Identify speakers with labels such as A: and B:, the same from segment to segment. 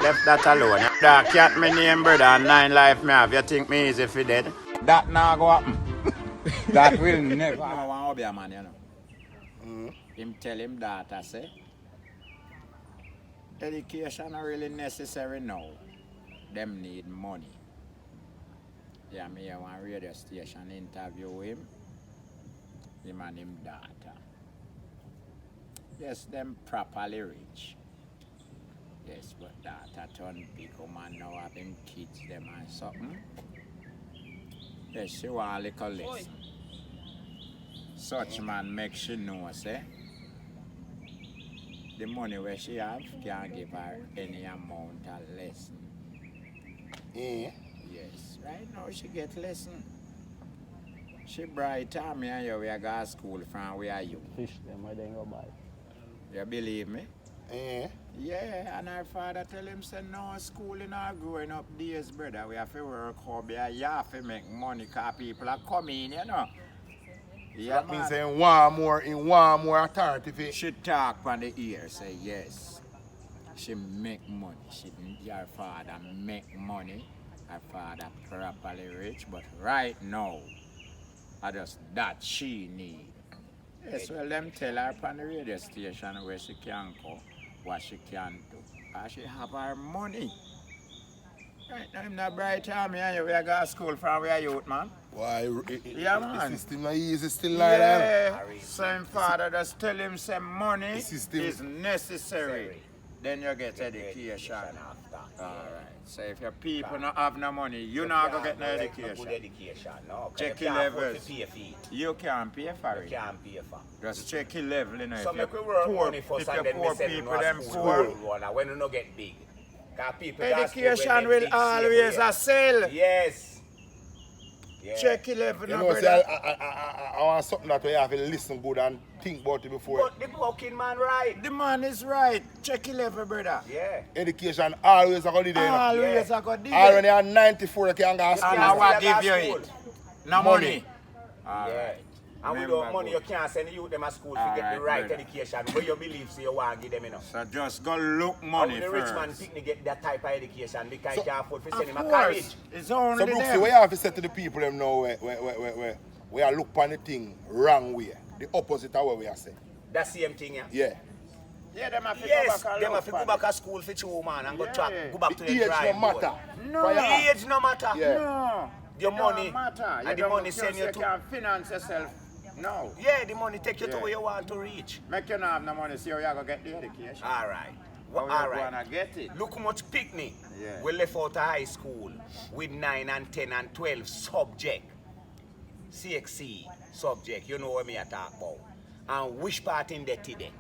A: left that alone. That cat me name, brother, and 9 life me have. You think me easy for dead? That not go happen. That will never. I want to be a man, you know. Him tell him that, I say, education are really necessary now. Them need money. Yeah, me have one radio station interview him and him daughter. Yes, them properly rich. Yes, but daughter turn big man now having kids them and something. Yes, she want a little lesson. Such man make she know, say, the money where she have can't give her any amount of lesson.
B: Yeah.
A: Yes, right now she get lesson. She bright time me and you we go to school from where are you?
C: Fish them where they go buy.
A: You believe me?
B: Yeah.
A: Yeah, and her father tell him say no school in our growing up days, brother. We have to work hard, you have to make money cause people are coming, you know. Yeah,
B: That means in one more authority for
A: she talk on the ear, say yes. She make money. Her father make money. Her father properly rich, but right now, I just that she need. Yes, well, them tell her on the radio station where she can go, what she can do. And she have her money. Right now, I'm not bright time here. We go to school from where youth, man.
B: why
A: Yeah, man.
B: the system not easy still like that.
A: Yeah, same father just tell him say money
B: The system
A: is necessary. Then you get education. Alright. So if your people not have no money, you not gonna get no education.
D: Good education, no.
A: Check
D: You
A: your
D: can't afford
A: levels.
D: to pay for it.
A: You can't pay for
D: You
A: it.
D: can't pay for it.
A: Just check your level, you know.
D: So
A: if
D: make
A: you're
D: we work
A: poor,
D: money first
A: if
D: and
A: you're
D: then
A: poor
D: we send
A: people,
D: them
A: them
D: school
A: poor.
D: when you no get big. Cause people got school when
A: Education
D: they
A: will
D: big,
A: always
D: save
A: sell.
D: Yes. Yeah.
A: Check your level,
B: You
A: no,
B: know,
A: brother.
B: say, I want something that we have to listen good and think about it before.
D: But the working man right.
A: The man is right. Check your level, brother.
D: Yeah.
B: Education always a good day.
A: Always I got
B: All when you are 94, you can go to
A: And
B: school.
A: I will
D: still
A: give you
D: go
A: it.
D: school.
A: No
B: Money.
A: money.
D: Yeah.
A: Alright.
D: And
A: Remember
D: without money,
A: good.
D: you can't send the youth them to school to get
A: Alright,
D: the right
A: brother.
D: education. Where you believe so you want to give them enough.
A: So just go look
D: How
A: money
D: the rich man
A: first.
D: picnic get that type of education because
B: So-
D: he can't afford to send
A: Of
D: him a
A: course,
D: college.
A: it's only
B: So Brooksy,
A: them.
B: what you have to say to the people them now where I look on the thing wrong way. The opposite of what we are saying.
D: That same thing, yeah.
B: Yeah.
A: Yeah, them have to
D: Yes,
A: go back and
D: them
A: look
D: have to go
A: for
D: back to school for 2 man and
A: Yeah.
D: go back to
B: The
D: the
B: age
D: drawing
B: no
D: board.
B: matter.
A: No.
B: For
D: The
B: you-
D: age no matter.
B: Yeah.
A: No.
D: Your
A: It
D: money
A: don't matter.
D: and the
A: don't
D: money
A: just
D: send you
A: you
D: to.
A: can finance yourself. No.
D: Yeah, the money take you to
A: Yeah.
D: where you want to reach.
A: Make you not have no money, see how you going to get the education.
D: All right.
A: How you
D: All right.
A: gonna get it.
D: Look how much picnic
A: Yeah.
D: we left out of high school with 9 and 10 and 12 subject. CXC subject, you know what me I talk about. And which part in that today?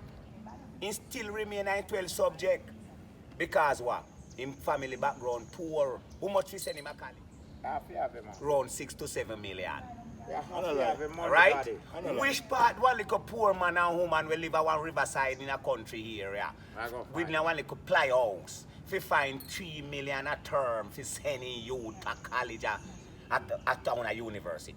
D: He still remain in 12 subject. Because what? In family background poor. How much we send him a college?
A: Half you have it, man.
D: Around 6 to 7 million.
A: Yeah, half you have it, money,
D: Right?
A: buddy.
D: Which part one little poor man and woman will live at one riverside in a country here, yeah?
A: I go
D: With
A: find
D: now one little ply house. If you find 3 million a term for sending you to college at town a university.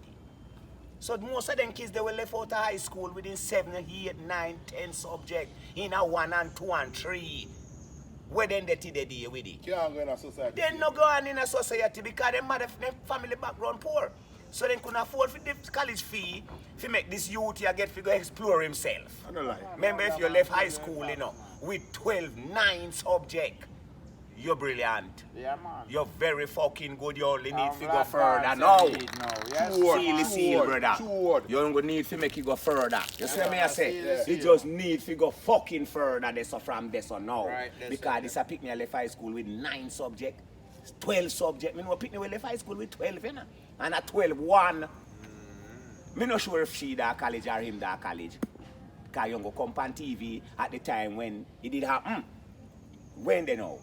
D: So most of them kids they will left out of high school within 7, 8, 9, 10 subject in a 1 and 2 and 3. Where then they deal with it?
B: Can't go in a society.
D: They no go on in a society because their mother their family background poor. So they couldn't afford for the college fee to make this youth here get to go explore himself.
B: I don't lie.
D: Remember if you left high school, you know, with 12, 9 subject, you're brilliant.
A: Yeah, man.
D: You're very fucking good. You only need to go
A: Congrats,
D: further
A: man.
D: now.
A: Yes,
B: Too old.
D: Seal, seal,
B: Too
D: brother.
B: old.
D: You don't need to make it go further. You see what me I say?
A: seal.
D: You just need to go fucking further this or from this or now.
A: Right, that's
D: because
A: it.
D: this a pick me left high school with 9 subject, 12 subject. Me know pick me left high school with 12, you know? And a 12, 1. Me not sure if she that college or him that college. Because you go come on TV at the time when it did happen. When they know.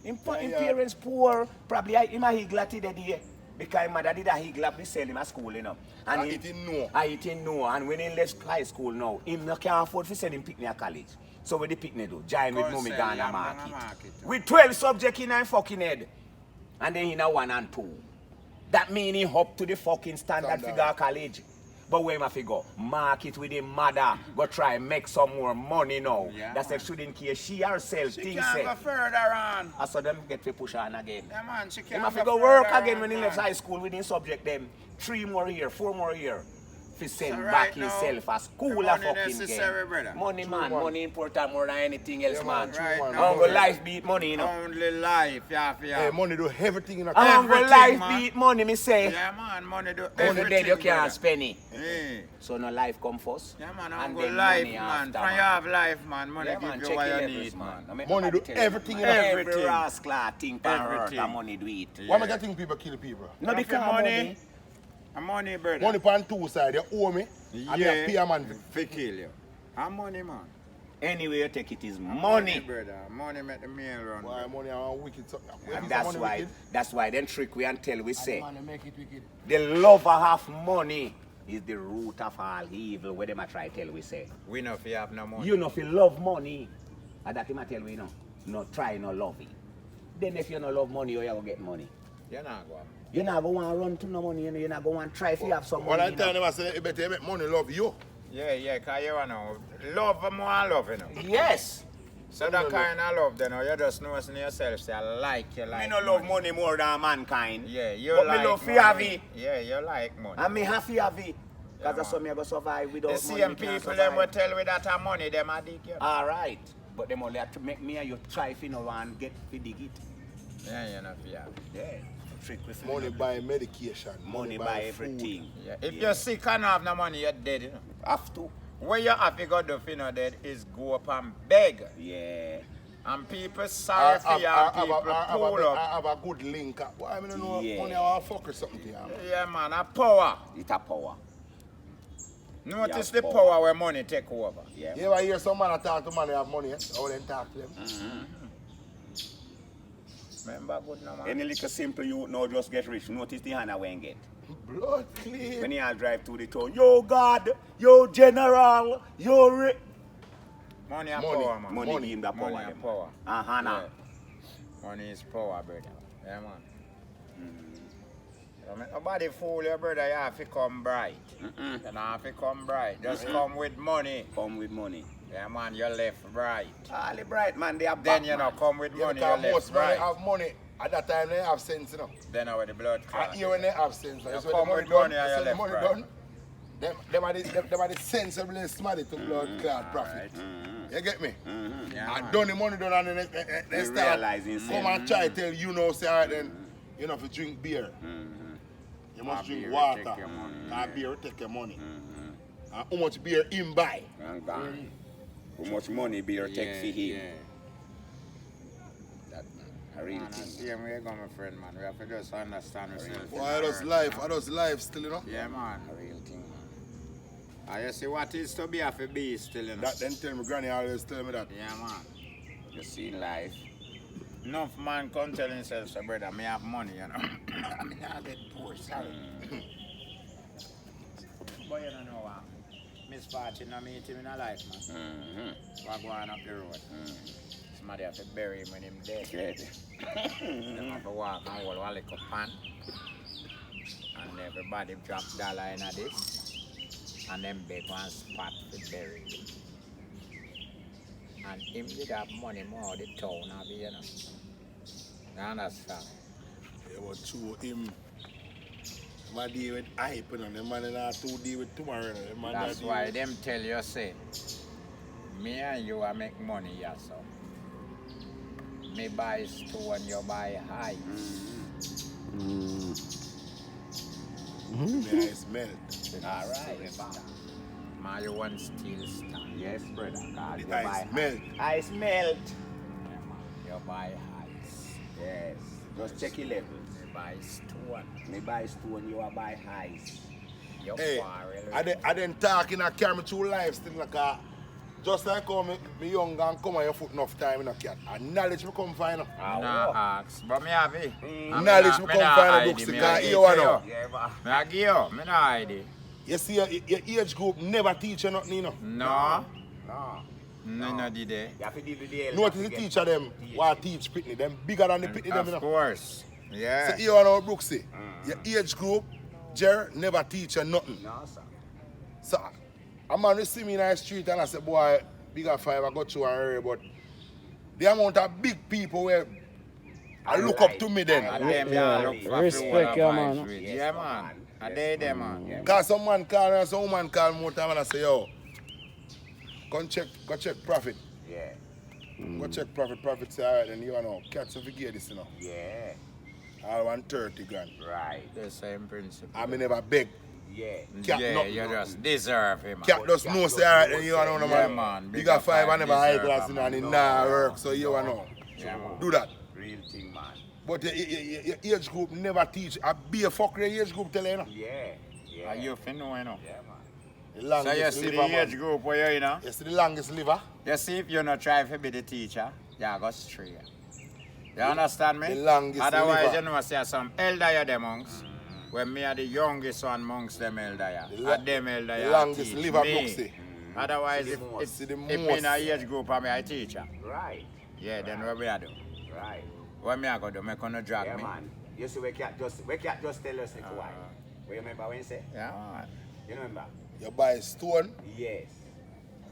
D: Him parents poor, probably him a higla today. Because his mother did a higla to sell him at school, you know.
B: And
D: he
B: it didn't know.
D: I didn't know. And when he left high school now, him no can't afford to send him picnic at college. So what the picnic do? Join with
A: Go
D: Mummy
A: sell
D: Ghana
A: yam
D: market.
A: in a market.
D: With 12 subjects in a fucking head. And then in a 1 and 2. That means he up to the fucking standard
B: Standard.
D: figure college. But where have to go? Market with him mother. Go try make some more money now.
A: Yeah,
D: That's
A: man.
D: if shouldn't care. She herself
A: She
D: thinks
A: can't
D: it.
A: go further on.
D: I saw them get to push on again.
A: Yeah, man, she
D: He
A: can't
D: have
A: go
D: to go work
A: further
D: again
A: on,
D: when he
A: man.
D: left high school with his subject them. 3 more year, 4 more year. Fi send
A: So
D: back
A: right now,
D: himself a school
A: the
D: a
A: money
D: fucking
A: necessary,
D: game.
A: brother.
D: Money man,
B: man.
D: money important more than anything else,
B: Yeah,
D: man.
B: man,
A: right
B: man.
A: now.
D: Hunger life beat money, you know.
A: Only life, yeah, yeah.
B: Hey, money do everything in a
D: Hunger
A: Everything,
D: life
A: man.
D: beat money, me say.
A: Yeah, man, money do
D: Only
A: everything,
D: dead you can't
A: brother.
D: spend it.
A: Yeah.
D: So no life come first.
A: Yeah, man,
D: and
A: I'm
D: then
A: good life,
D: money
A: man.
D: after,
A: From you have life, man. Money
D: Yeah, man,
A: give you
D: check
A: what
D: your
A: you
D: levels,
A: need, man.
D: I make
B: Money
D: nobody
B: do
D: tell you,
B: everything
D: man.
B: in a-
D: Every
A: Everything.
D: rascal think pan earth
A: Everything.
D: and money do it.
B: Why
A: Yeah.
B: make you think people kill people?
D: No,
A: Not
D: because
A: for money.
D: money.
A: And money, brother.
B: Money on two sides, you owe me, and you pay a man.
A: fi kill you. And money, man.
D: Anyway you take it is money.
A: brother. Money make the meal run.
B: Why
A: brother.
B: money are wicked? So,
D: And that's why then trick we and tell we say
B: money make it wicked.
D: the love of money is the root of all evil. Where them a try tell we say.
A: We know if you have no money.
D: You know if you love money, and that him a tell we no. No try no love it. Then if you no love money, you go get money.
A: You're not going.
D: You're not going to run to no money, you know. You're not going to try if you have some
B: All
D: money.
B: I tell
D: You know.
B: them, I say, you better make money love you.
A: Yeah, cause you know, love more and love, you know.
D: Yes.
A: So that kind of love, you know, you just know in yourself, say, I like you, like
D: Me no love money more than mankind.
A: Yeah, you
D: But
A: like
D: me love fi
A: money.
D: have it.
A: Yeah, you like money.
D: And me happy have it.
A: Yeah,
D: Because that's how
A: man.
D: me go survive without
A: The
D: money.
A: same
D: me can't
A: people them will
D: survive.
A: tell me that money them a dig you.
D: All right. But them only have to make me and you try if you know and get to dig it.
A: Yeah, you know, yeah.
D: Yeah. Trick with
B: Money buy medication.
D: Money buy everything.
A: Yeah. If you're sick and have no money, you're dead, you know.
D: Have to.
A: What you have to go do if you're not dead is go up and beg.
D: Yeah.
A: And people sorry for you and people pull up.
B: I have a good link. Why I mean, know
D: Yeah.
B: money I fuck or something to you.
A: Yeah, man, a power.
D: It's a power.
A: Notice
D: Yeah,
A: the
D: power.
A: power where money take over.
D: Yeah.
B: You ever hear some man talk to man who have money, how they talk to them?
A: Remember good no man?
D: Any little simple you know just get rich. Notice the hand I won't get.
B: Blood clean.
D: When you all drive to the town, yo God, yo General, yo
A: Money and
B: Money.
A: power, man.
D: Money being the power.
A: Money and power.
D: Nah.
A: Yeah. Money is power, brother. Yeah, man. So make nobody fool you, brother. You have to come bright. You don't have to come bright. Just come with money.
D: Come with money.
A: Yeah, man, you left bright.
D: All the bright man, they are
A: Then
D: back,
A: you know,
D: man.
A: come with
B: Yeah,
A: money, you
B: because
A: left
B: most men
A: bright.
B: have money. At that time, they have sense, you know.
A: Then over the blood clot.
B: And here when they have sense, like,
A: You
B: so
A: come
B: the
A: with
B: money
A: money
B: done,
A: and you
B: so the
A: left
B: money
A: right.
B: done. Them are the sensible smarty to blood clot profit. You get me?
A: Yeah,
B: I
A: man.
B: done the money done and then they
D: You
B: start
D: realizing
B: come and try to tell you know, say, all right, then, you know, if you drink beer, you must drink
A: beer will
B: water.
A: take your money.
B: And beer will take your money. And how much beer him buy?
D: And gone. How much money beer take for him? That a real
A: Man,
D: thing.
A: that's the same way go, my friend, man. We have to just understand ourselves.
B: Why does life still, you know?
A: Yeah, man.
D: A real thing, man.
A: And you see what is to be have to be still, you know.
B: That then tell me, granny always tell me that.
A: Yeah, man.
D: You see life.
A: Enough man come tell himself, say, brother, me have money, you know. I mean, I get poor, sorry. But you don't know what. Misfortune no meet him in a life, man. We're going up the road. Somebody have to bury him when him dead. Them have to walk and hold one little pan. And everybody drop dollar in a this. And then beg one spot to bury him. And him did have money more the town of it, you know. You understand?
B: Yeah, but true, him deal with hype, you know. The man not to deal with tomorrow, you know. The man
A: That's
B: not deal
A: why
B: with-
A: them tell you say, me and you are make money, yeah, so. Me buy stone, you buy high.
B: Me eyes melt.
D: All right.
A: My you want steel stand.
D: Yes, brother. God,
B: The
D: you buy
B: ice melt.
D: Ice melt.
A: Yeah, man. You buy highs.
D: Yes. Just check your levels.
A: Me buy stone.
D: Me buy stone, you are buy highs.
A: You
B: Hey,
A: quarrel.
B: I didn't talk in a carry me through life still like a, just like how me young and come on your foot enough time in a cat. And knowledge me come find.
A: Me not ask, but me have it. And
B: Knowledge
A: me
B: me come
A: not
B: find a
A: hide
B: book
A: it,
B: still
A: me
B: cause
A: give
B: you
A: it to
B: know.
D: Yeah, man.
A: Me a give you, me not hide it.
B: You see your age group never teach you nothing, you know.
A: No.
D: No.
A: No did they.
D: You have to deal with the elders
B: Notice
D: to
B: the
D: get-
B: teacher them what teach Pitney, them bigger than the Pitney them, you
A: Of
B: know.
A: course. Yeah.
B: See, you know Brooksy, your age group, Jer never teach you nothing.
D: No, sir.
B: So, a man will see me in the street and I say, boy, bigger 5, I got through and hurry, but the amount of big people where I look up to me then.
A: And them,
C: Yeah,
A: look for
C: respect,
A: few
C: yeah,
A: vibes
C: man.
A: with. Yeah, man. And they them, man.
B: Because some man call me and some woman call me more time and I say, yo, go check Prophet.
D: Yeah.
B: Go check Prophet. Prophet say, all right, then you know, cats have to get this, you know.
D: Yeah.
B: All 130 grand.
D: Right.
A: The same principle.
B: I mean, never beg.
D: Yeah.
B: Cat
A: yeah,
B: not-
A: you just deserve him.
B: Cat just know, say, all right, then you know,
A: Yeah,
B: man.
A: man.
B: Bigger 5 and never high
A: deserve
B: class,
A: a
B: you know, and
A: man.
B: it nah work, so you know.
A: Yeah, man.
B: Do that.
D: Real thing, man.
B: But your age group never teach. I be a fuck your age group tell you, you know.
D: Yeah. Yeah.
A: Are you fin know, you know?
D: Yeah, man.
B: The
A: So
B: longest
A: you see
B: liver,
A: the age
B: man.
A: group where you know?
B: You see the longest liver?
A: You see if you not try to be the teacher, you go straight. You understand me?
B: The longest
A: Otherwise,
B: liver.
A: you know, say some elder you the monks. When me are the youngest one monks them elder
B: The
A: ya.
B: lo-
A: And them elder
B: the
A: ya
B: longest
A: teach
B: liver
A: me.
B: Brooksy.
A: Otherwise,
D: See the
A: if
D: most.
A: it's
B: See the
A: if me in a
B: most.
A: age group and me a teacher.
D: Right.
A: Yeah, then what we a do?
D: Right.
A: What me a go do? Me gonna drag
D: Yeah,
A: me?
D: man. You see, we can't just tell us like why. You remember when you say?
A: Yeah, man.
D: You remember?
B: You buy stone
D: Yes.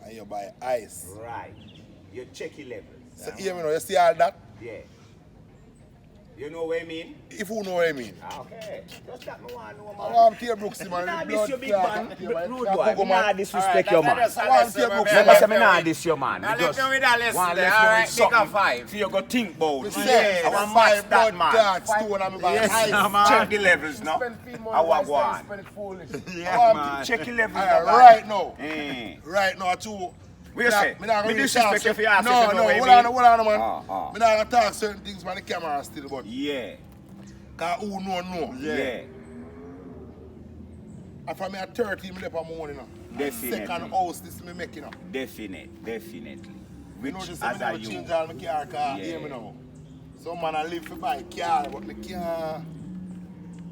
B: and you buy ice.
D: Right. You check your levels.
B: So hear me now, you see all that?
D: Yeah. You know what I mean?
B: If you know what I mean.
D: Okay. Just that me want to know,
B: I
D: man.
B: want to hear Brooksy, man.
D: Nah,
B: The
D: this
B: blood
D: your big
B: clot,
D: man.
B: that thing, man.
D: Rude
B: Can't
D: boy.
B: go,
D: Me nah
B: man.
D: disrespect your man.
B: I want to hear Brooksy,
D: Remember,
B: man.
D: say me nah diss your man.
A: Now
D: Me
A: let
D: just
A: me with that listen
D: want
A: there.
D: left you
A: Alright,
D: with
A: big
D: something
A: and five.
D: for you go think about.
B: Me
D: Yeah.
B: say,
D: I want
B: I
D: match
B: buy
D: that man.
B: blood clot, stone and I buy
A: Yes,
B: ice.
A: man.
D: Check the levels now.
B: Spend free money,
D: I want
B: why
D: one.
B: spend it foolish?
A: Yeah,
B: I want
A: man.
D: Check your levels.
B: Alright,
D: now,
B: right now.
D: man.
B: Right now, too.
D: What you say?
B: Me not
D: Me
B: gonna
D: disrespect
B: talk
D: you for your ass,
B: No,
D: if you know
B: no,
D: what I
B: hold
D: mean.
B: on, man.
D: Ah.
B: Me not gonna talk certain things on the camera still, but
D: Yeah.
B: cause who know.
D: Yeah.
B: And from me at 30, me left on money now.
D: Definitely.
B: Second house, this me making up.
D: Definitely.
B: You
D: Which
B: know, just
D: as
B: me
D: a
B: never
D: you.
B: change all my car, cause
D: Yeah.
B: hear me now. Some man I live for buy car, but me can't.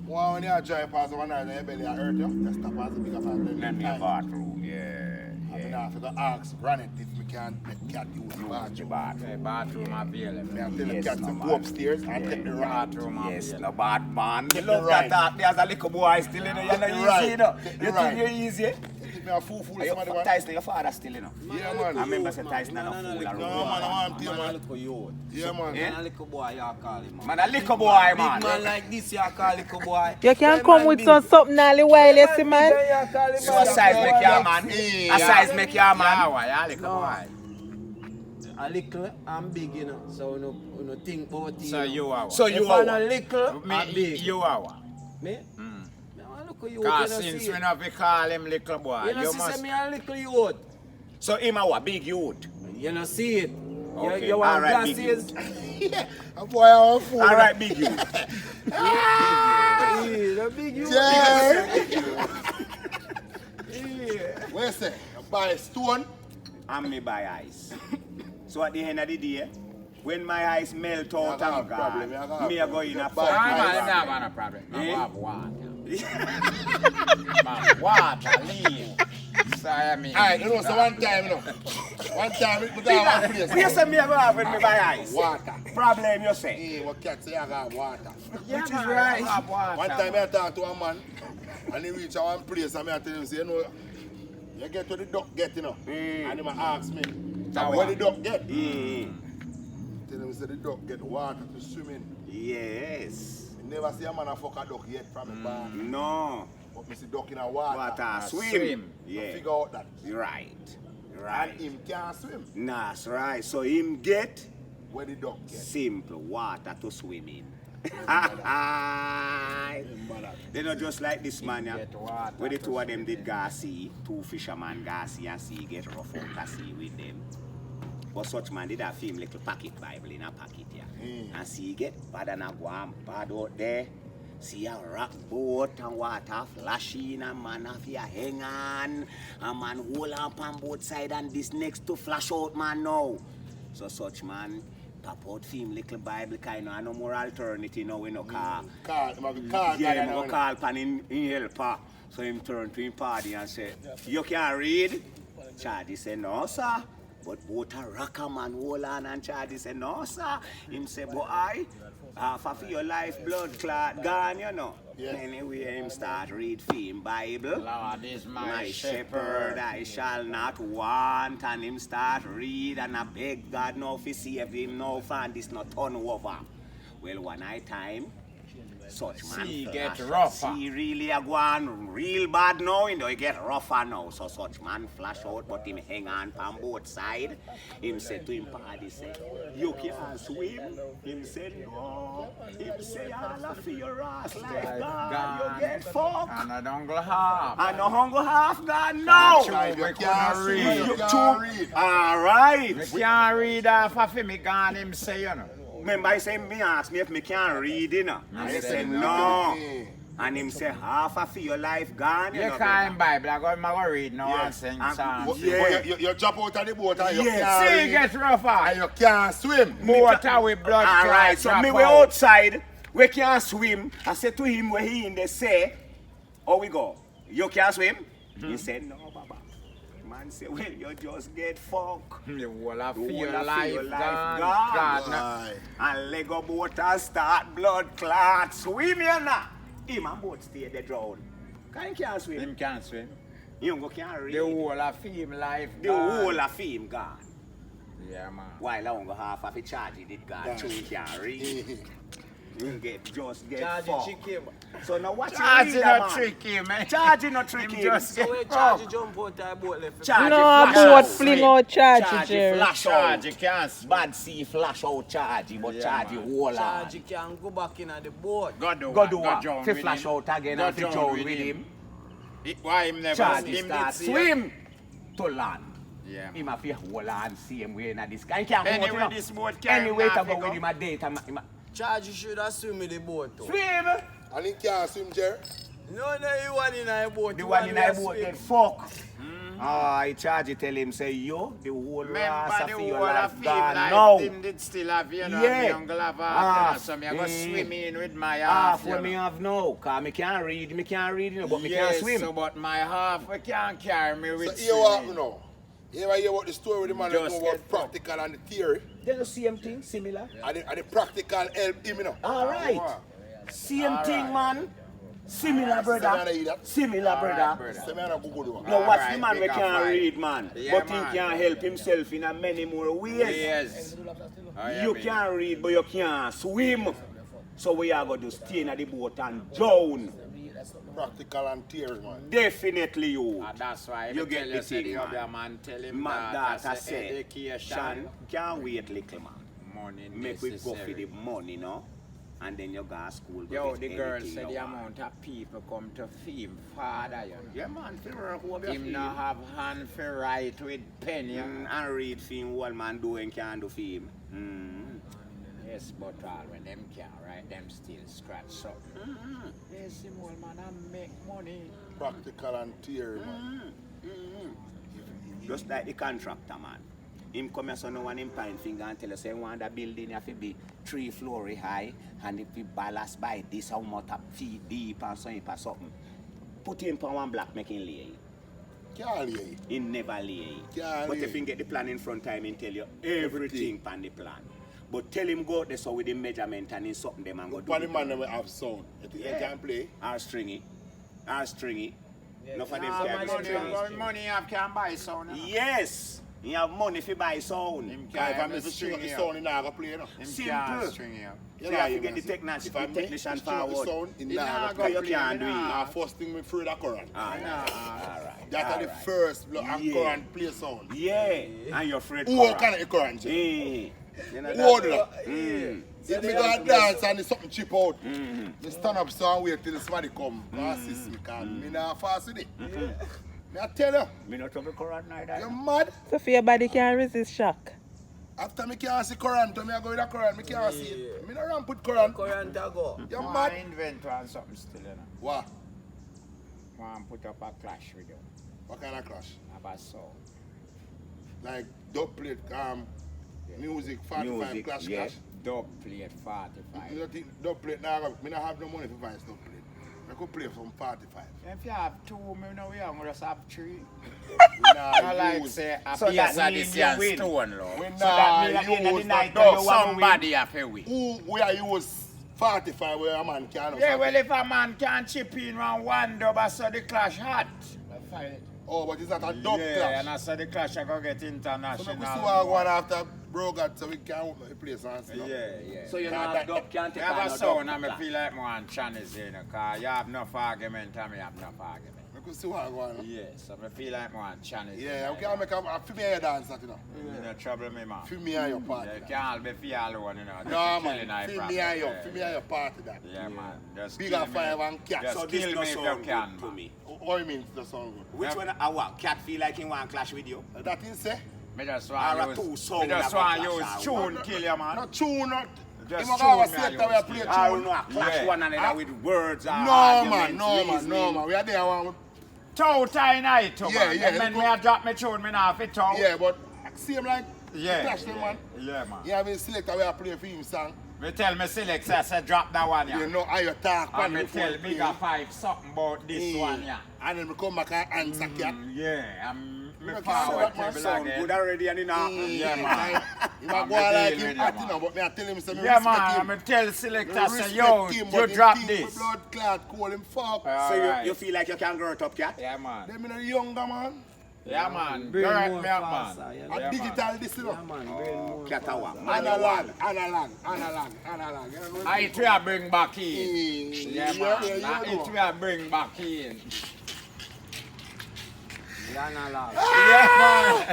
B: One when you drive past one night, your belly hurt you. Just stop as a bigger fan.
D: Let me a bathroom. Yeah.
B: I mean, I
D: Yeah.
B: have to ask Granite if me can make cat use the
D: Use the
B: bathroom.
D: bathroom.
A: Okay, bathroom available.
B: Me have to tell the
D: Yes,
B: cat to
D: no,
B: go
D: man.
B: upstairs and
D: Yeah.
B: take the right.
A: Bathroom
D: Yes,
A: available.
D: no bad man. You
B: Get
D: love
B: the
D: that
B: right.
D: talk. There's a little boy still in there. You're not
B: Get the
D: easy,
B: right.
D: you know.
B: Get the
D: You
B: right.
D: think you're easy?
B: You think me a fool
D: Are you
B: somebody, man?
D: Tyson, your father still, you know.
B: Yeah, man.
D: I remember say Tyson and a fool.
B: No, man, I want to you, man. Yeah, man.
D: Yeah.
E: Man, a little boy, you call him.
D: Man, a little boy,
E: Big
D: man.
E: man like this, you call little boy.
C: You can come with something all the while, you see, man.
D: So a size make your man. A size make your
A: Yeah,
D: man.
A: why? Yeah, like a
E: No.
A: boy.
E: A little and big, you know. So you know think about it.
A: So you are.
D: So
E: If
D: you
E: I'm a
D: are.
E: little
A: Me,
E: and big.
A: you are.
E: Me?
A: Mm.
E: Me want look at you.
A: Cause
E: you know,
A: since
E: see
A: we
E: it.
A: not be call him little boy,
E: You know,
A: you
E: see,
A: must.
E: say me a little youth.
D: So him a what? Big youth.
E: You know, see it.
D: Okay,
E: You want
D: alright, big
E: glasses?
B: A boy, I want fool.
D: All right, big youth.
E: Yeah, the big youth.
B: Yeah.
E: Yeah.
B: What you say? You buy stone.
D: And me buy ice. So at the end of the day, when my ice melt out
B: have
D: and
B: problem, you
D: gone,
B: have
D: me a go in a
B: problem.
D: fuck
A: Ah,
B: Buy
A: man,
B: ice.
A: nah, man, no problem. I
D: Eh?
A: have water. Man, water, leave. So I mean.
B: Alright, you know, so one time, you know. One time, we go to one place.
D: You say me a go have when me buy ice?
B: Water.
D: Problem you say?
B: Hey, what cat say I got water.
A: Yeah,
D: Which is
A: man,
D: right.
A: I have water.
B: One time I talk to a man, and he reach a one place, and I tell him, say, you know, you get to the duck get, you know. And he ask me,
A: That
B: where
A: one.
B: the duck get?
D: Mm.
B: Tell him, say, the duck get water to swim in.
D: Yes.
B: You never see a man a fuck a duck yet from the barn.
D: No.
B: But me see duck in a water.
D: Water. Swim.
A: swim.
B: You
D: Yeah.
B: figure out that.
D: Right.
B: And
D: Right.
B: him can't swim.
D: Nah, that's right. So him get
B: Where the duck get?
D: simple water to swim in.
B: Remember that.
D: They not just like this man, yeah.
A: Get water
D: Where the
A: to
D: two of them did go see, two fishermen go see and see get rough out to sea with them. But such man did have film little pocket Bible in a pocket, yeah. And see get bad and a go and bad out there. See a rock boat and water flashing and man have your hang on. A man hold up on both side and this next to flash out man now. So such man pop out film little Bible kind of no more alternative now we no car.
B: Call, him call,
D: Yeah, him go call pan in helper. So him turn to him party and say, you can read? Charlie say, no sir. But both a rocker man hold on and charge. He say, no, sir. Him say, boy, half of your life blood clot gone, you know.
B: Yeah.
D: Anyway, him start read for him Bible.
A: Lord is
D: My shepherd, I shall not want. And him start read and I beg God now if he save him now and this not turn over. Well, one night time, such man
A: See,
D: flash.
A: get rougher.
D: See, really a go on real bad now, you know, he get rougher now. So such man flash out, but him hang on from both sides. Him say to him, party say, you can't swim. Him say, no. Him say, all of your ass life gone, you get fucked.
A: And I don't go half.
D: And the hunger half gone now.
A: True, we
B: You
A: couldn't
B: can't
A: read.
B: read. You can't read.
D: All right.
A: We can't read half of him, he gone him say, you know.
D: Remember, he said, me ask me if me can read, you know. And he said, no. And him say, half of your life gone, you
A: You
D: know.
A: can't
D: brother.
A: Bible, I go read now
B: Yeah.
A: and sing
D: And-
A: songs.
D: Yeah.
B: You drop out of the boat and you
D: Yes.
B: can't
A: See,
B: read.
A: it gets rougher.
B: And you can't swim.
A: Water with blood
D: All right,
A: clot
D: so
A: drop
D: me we
A: out.
D: outside, we can't swim. I said to him where he in the say, how we go? You can't swim? He said, no, Baba. Man say, well, you just get fucked.
A: The whole of
D: The whole
A: your
D: of
A: life
D: your life
A: gone.
D: gone.
A: God, no.
B: Aye.
D: And Lego boat and start blood clot. Swim you now. Him and boat stay there drown. Can you can't swim?
A: Him can't swim.
D: You go can't read.
A: The whole of him life
D: The
A: gone.
D: whole of him gone.
A: Yeah, man.
D: While I go half of the charge he did gone. True, he can't read. You just get
E: Charge
D: fucked.
E: chicken.
D: So now what
A: Charging
D: you read,
A: not
D: man?
A: tricky, man.
D: Charging not tricky.
A: Him just
E: So
A: get
E: we charge
A: fucked.
E: jump out the boat left.
D: Charge
C: No,
D: it,
C: a
D: flash
C: boat
D: out.
C: fling out charge,
D: Charge it,
C: Jerry.
D: flash
A: Charge, you
D: out.
A: can't.
D: Bad sea flash out charge it, but
A: Yeah,
D: charge
A: man.
D: it whole
E: Charge
D: on.
E: you can go back in the boat.
A: Go do
D: Go
A: what?
D: do what?
A: drown
D: Fi
A: with
D: flash
A: him.
D: out again
A: Go
D: and fi
A: drown
D: drown
A: with
D: with
A: him.
D: him.
A: Why him never
D: Charge
A: him
D: it,
A: did
D: start
A: see
D: swim to land.
A: Yeah.
D: Him have to hold on same way in this guy. He can't
A: Anyway,
D: hold it, you know.
A: this boat carry
D: Anyway,
A: him
D: to
A: half
D: go
A: he
D: with
A: go.
D: him a date.
E: Charge you should have swim with the boat too.
D: Swim!
B: And he can't swim, Jerry.
E: No, you one in the boat.
D: The
E: you
D: one in the
E: there
D: boat
E: swim.
D: get fucked. Ah, he charge it, tell him, say, yo, the whole
A: Remember
D: rest
A: the
D: of
A: whole
D: your life
A: of him
D: gone
A: life,
D: now.
A: him did still have, you know,
D: Yeah.
A: me uncle have
D: Half,
A: half, so me I go
D: eh.
A: swim in with my
D: Half
A: half,
D: what
A: you
D: me
A: know.
D: have now, cause me can't read, you know, but me
A: Yes,
D: can't swim.
A: so but my half, we can't carry me
B: So
A: with
B: here what,
A: swimming.
B: you know. Here I hear what the story with the man
A: Just
B: know
A: get
B: about practical and the theory.
D: They're the same thing, similar.
B: And the practical help him, you know.
D: All right. Same thing, man. Similar, brother.
B: Similar,
D: Similar, brother.
B: So me and a Google do one.
D: Now watch
A: Alright,
D: the man we
A: big
D: can't
A: up,
D: read, man.
A: Yeah,
D: But
A: man.
D: he can help himself in a many more ways.
A: Yes. Oh, yeah,
D: You
A: me.
D: can't read, but you can't swim. So we are going to stay in the boat and drown.
B: Practical and theory, man.
D: Definitely you.
A: And that's why
D: You
A: me
D: get
A: tell
D: the
A: you, say
D: thing,
A: the
D: man.
A: other man tell him
D: My
A: that
D: daughter
A: I say
D: said,
A: education,
D: Sean, can't wait little man.
A: money
D: Make we go for
A: necessary.
D: the money, no? And then you go to school. go
A: Yo,
D: get
A: the girl
D: anything
A: said
D: you
A: the
D: want.
A: amount of people come to film father, you know.
D: Yeah, man, for work, what you
A: Him
D: feel?
A: not have hand for write with pen, you know.
D: And read film, what man doing can do film.
A: Yes, but all when them can't write, them still scratch something. Yes, him old man, I make money.
B: Practical and theory, man.
D: Just like the contractor, man. Him come here so no one him point finger and tell us say want the building have to be 3 floors high and if we ballast by this how much feet deep and so or something. Put him on one block make him lay.
B: Can't lay.
D: He never lay.
B: Can't
D: But
B: lay.
D: if he get the plan in front time and tell you everything on the plan. But tell him go out there so with the measurement and in something them and go do
B: But the
D: it.
B: man never have sound. You can play.
D: Or stringy. Or stringy. No for them
E: Nah,
D: can
E: man,
D: be
E: money,
D: stringy.
A: Money you have can buy sound.
D: Yes. You have money if you buy sound.
A: Him
B: If
A: can't
B: I
A: even
B: miss the
A: string
B: string
A: you.
B: sound, he not gonna play, you know.
A: Him
D: Simple.
A: can't string you.
D: So you have to get the
B: If I
D: technician
B: miss the string
D: forward.
B: sound, he
A: He
B: not
A: nah
B: gonna
A: go
B: play.
D: You can't do it.
B: Nah, first thing we afraid of current.
D: Alright. Alright.
B: That are the first block and
D: Yeah.
B: current play sound.
D: Yeah. And you're afraid
B: Who
D: for
B: kind of current? Jay?
D: Eh. You know
B: Who do
D: that?
B: that?
D: Mm.
B: If me go dance and it's something cheap out, me stand up so and wait till somebody come and assist me, because me not fast with it. Me I tell you,
D: Me not trouble current neither.
B: you're mad.
C: So for your body can resist shock.
B: After me can't see current, me I go with a current, me can't see it. Me not run put current.
E: Current a go.
B: You're
A: I
B: mad.
A: invent one something still, you know.
B: What?
A: One put up a clash with you.
B: What kind of clash?
A: About sound.
B: Like dub plate, music, 45
D: Music,
B: clash
D: yeah.
B: clash.
A: Dub plate 45.
B: Me don't think dub plate now, me not have no money to buy dub plate. I could play from 45.
A: If you have two, me know we just have three.
B: Nah,
A: I like
B: use-
A: say a
D: So
A: piece
D: that
A: of
D: mean
A: this
D: you
A: and
D: win.
A: stone, Lord.
B: we
D: So that mean at the end of the
B: use
D: night,
B: no
D: you
B: dust.
D: want-
A: Somebody have to win.
B: Who we are use 45 where a man can.
A: Yeah, well, if a man can chip in one dub, I saw the clash hot.
B: Oh, but it's not a dub
A: Yeah,
B: clash.
A: and I saw the clash I go get
B: So
A: international.
B: we see what going after bro got so we can open the place and stuff.
A: Yeah.
D: So you know
B: Yeah,
D: that dub can't
A: You
D: take
A: have
D: on
A: a
D: no
A: sound
D: dub
A: and I
D: clash.
A: feel like more on channels, you know, because you have enough argument and me have enough argument.
B: We could see what going on.
A: Yeah, so I feel like more on channels.
B: Yeah, we can make a female dance that, you know.
A: You know, trouble me, man.
B: Feel me and your party.
A: You can't be feel alone, you know.
B: No,
A: Killing
B: man.
A: our
B: Feel
A: problem.
B: me and your,
A: Yeah,
B: feel me and your party that.
A: Yeah, man. Just
B: Bigger
A: kill me.
B: five and cat.
A: Just
D: So
A: kill
D: this
A: me
D: no
A: if you
D: sound
A: can,
D: good to
A: man.
D: me.
B: What you mean the song good?
D: Which one I want? Cat feel like he want clash with you?
B: That is say?
A: Me just
D: Or
A: want
D: a
A: use,
D: two
A: me
D: sound
A: just
D: about
A: want
D: clash
A: use
D: or
A: tune kill you, man.
B: No tune, not.
A: Just
B: You must have a
A: tune me
B: set
A: and
B: that we
A: use
B: play
A: kill.
D: I don't
B: tune.
D: know, clash
A: Yeah.
D: one another with words or
B: No, man,
D: arguments,
B: no, man, no,
D: reasoning.
B: man. We are there one.
A: Toe tie night, too,
B: Yeah,
A: man.
B: yeah,
A: And when
B: go-
A: me a drop me tune, me not fit toe.
B: Yeah, but same like
A: Yeah,
B: Clash them, man.
A: yeah, man.
B: You have a selector where I play for him song.
A: Me tell me select, say drop that one, yeah.
B: You know how you talk.
A: And
B: on
A: me
B: before
A: tell
B: you play.
A: Bigger Five something about this one, yeah.
B: And then we come back and answer cat.
A: Yeah, and me
B: You
A: forward
B: know,
A: to
B: man,
A: be
D: Sound
A: like
D: good
A: that.
D: already and you know.
A: Yeah, man.
B: You might
A: I'm
B: go on like
A: deal
B: him
A: with
B: acting
A: you,
B: now,
A: man.
B: but me I tell him, say, me
A: Yeah,
B: respect
A: man,
B: him.
A: I'm tell selector, say,
B: Respect
A: yo,
B: him,
A: you
B: but him
A: drop
B: think
A: this.
B: with blood clot, call him fuck.
D: So
A: Alright.
D: you feel like you can grow it up, cat?
A: Yeah, man.
B: Them in the younger man.
A: Yeah, man.
E: Brain
A: Correct
E: more
A: me up,
E: faster,
A: man.
E: you
B: A
E: know.
A: Yeah,
B: digital this, you know.
E: Yeah, man. Brain more
D: Cat a
E: faster.
D: one.
B: Analog. You know,
A: I it will bring back in.
B: Yeah,
A: Yeah, man.
B: yeah,
A: Now
B: you
A: it
B: know.
A: will bring back in.
E: Yeah, nah, lad.
A: Yeah,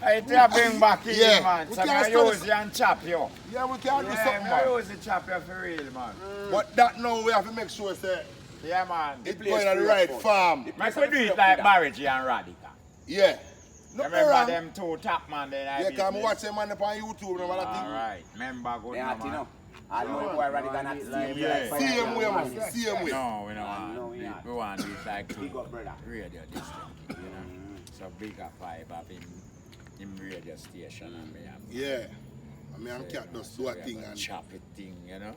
A: man. It will bring back in,
B: Yeah.
A: man.
B: We
A: So
B: can't
A: I
B: stop
A: use
B: this.
A: you and chop you.
B: Yeah, we can do
A: Yeah,
B: something,
A: I
B: man.
A: use the chop you for real, man.
B: But that now we have to make sure say
A: Yeah, man.
B: it's
D: place
B: going on the
D: free
B: right
D: up
B: farm.
A: I could do it like Barrage and Radical.
B: Yeah. No
A: Remember
B: wrong.
A: them two top man then I
B: Yeah, because I watch them man up on YouTube. No matter thing.
A: Alright, remember good
D: Yeah,
A: man.
D: you know. I know the boy already gonna see him
A: Yeah.
D: like fire.
B: Same way, man. Same way.
A: No, we don't
D: No,
A: want.
D: we not.
A: We want this like
D: Big
A: two
D: up, brother.
A: radio distinct, you know. So Bigger Five have him radio station and me have
B: Yeah. I mean, I'm cat just do a
A: we
B: thing
A: have a
B: and
A: chop it thing, you know.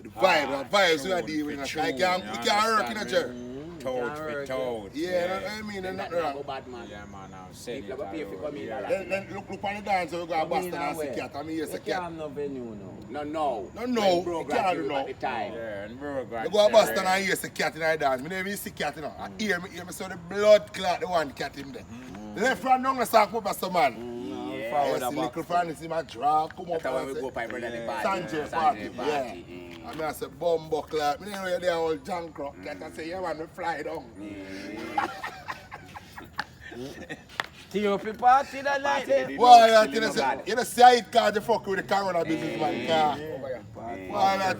B: the vibes we are
A: tune
B: dealing with.
A: for
B: I
A: tune,
B: can't,
A: you
B: we can't work in a
A: understand
B: chair.
A: me? Toad for toad.
B: Yeah, I mean, there's nothing wrong.
D: bad man.
A: Yeah, man, I'm saying it.
D: People pay for come in,
A: yeah.
D: like-
B: Then look on the dance, we go to Boston and see cat. I mean, yes, a
E: You
B: cat.
E: can't have no venue now.
D: No.
B: No,
D: When
B: no,
D: bro
B: you
D: got
B: can't
D: you
B: do
D: at
B: no.
D: the time.
A: Yeah, and we're going
B: I go to Boston and hear the cat in the dance. I never see cat, you know. I hear me so the blood clot, the one cat in there. Left from down the sack up as a man.
D: Yeah.
E: Forward
B: Yes,
E: a
B: the little friend is in my draw, come up
D: That's why
B: and
D: we
B: say,
D: go by brother the party.
B: Sanchez party, yeah. And I say, bumbo clot. I know you're there all junk rock. Cat I say, yeah man, we fly down.
E: TOP party that night there.
B: Why, you know, say, you know, see how it cause the fuck with the corona business, man. Why,